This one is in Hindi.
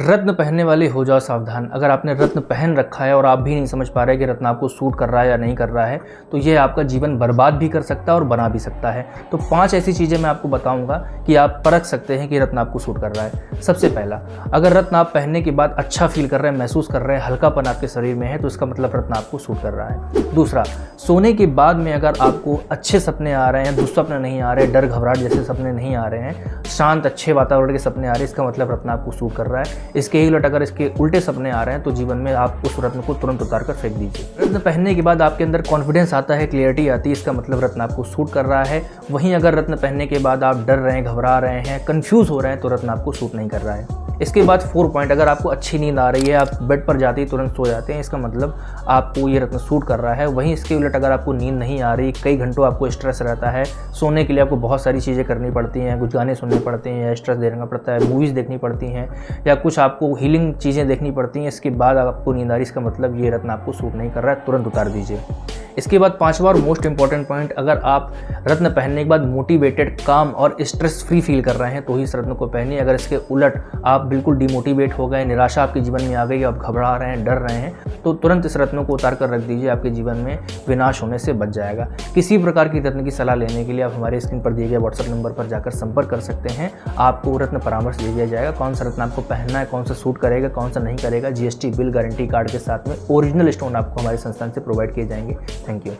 रत्न पहनने वाले हो जाओ सावधान। अगर आपने रत्न पहन रखा है और आप भी नहीं समझ पा रहे कि रत्न आपको सूट कर रहा है या नहीं कर रहा है, तो ये आपका जीवन बर्बाद भी कर सकता है और बना भी सकता है। तो 5 ऐसी चीज़ें मैं आपको बताऊंगा कि आप परख सकते हैं कि रत्न आपको सूट कर रहा है। सबसे पहला, अगर रत्न आप पहनने के बाद अच्छा फील कर रहे हैं, महसूस कर रहे हैं, हल्कापन आपके शरीर में है, तो इसका मतलब रत्न आपको सूट कर रहा है। दूसरा, सोने के बाद में अगर आपको अच्छे सपने आ रहे हैं, दुस्वप्न नहीं आ रहे, डर घबराहट जैसे सपने नहीं आ रहे हैं, शांत अच्छे वातावरण के सपने आ रहे हैं, इसका मतलब रत्न आपको सूट कर रहा है। इसके ही उलट अगर इसके उल्टे सपने आ रहे हैं तो जीवन में आप उस रत्न को तुरंत उतार कर फेंक दीजिए। रत्न पहनने के बाद आपके अंदर कॉन्फिडेंस आता है, क्लियरिटी आती है, इसका मतलब रत्न आपको सूट कर रहा है। वहीं अगर रत्न पहनने के बाद आप डर रहे हैं, घबरा रहे हैं, कंफ्यूज हो रहे हैं, तो रत्न आपको सूट नहीं कर रहा है। इसके बाद 4 पॉइंट, अगर आपको अच्छी नींद आ रही है, आप बेड पर जाते ही तुरंत सो जाते हैं, इसका मतलब आपको ये रत्न सूट कर रहा है। वहीं इसके उलट अगर आपको नींद नहीं आ रही, कई घंटों आपको स्ट्रेस रहता है, सोने के लिए आपको बहुत सारी चीज़ें करनी पड़ती हैं, कुछ गाने सुनने पड़ते हैं या स्ट्रेस देना पड़ता है, मूवीज़ देखनी पड़ती हैं या कुछ आपको हीलिंग चीज़ें देखनी पड़ती हैं, इसके बाद आपको नींद आ रही, इसका मतलब ये रत्न आपको सूट नहीं कर रहा है, तुरंत उतार दीजिए। इसके बाद 5वां और मोस्ट इंपॉर्टेंट पॉइंट, अगर आप रत्न पहनने के बाद मोटिवेटेड, काम और स्ट्रेस फ्री फील कर रहे हैं तो ही इस रत्न को पहनिए। अगर इसके उलट आप बिल्कुल डिमोटिवेट हो गए, निराशा आपके जीवन में आ गई, आप घबरा रहे हैं, डर रहे हैं, तो तुरंत इस रत्न को उतार कर रख दीजिए, आपके जीवन में विनाश होने से बच जाएगा। किसी प्रकार की रत्न की सलाह लेने के लिए आप हमारे स्क्रीन पर दिए गए व्हाट्सएप नंबर पर जाकर संपर्क कर सकते हैं। आपको रत्न परामर्श दे दिया जाएगा, कौन सा रत्न आपको पहनना है, कौन सा सूट करेगा, कौन सा नहीं करेगा। GST बिल, गारंटी कार्ड के साथ में ओरिजिनल स्टोन आपको हमारे संस्थान से प्रोवाइड किए जाएंगे। Thank you.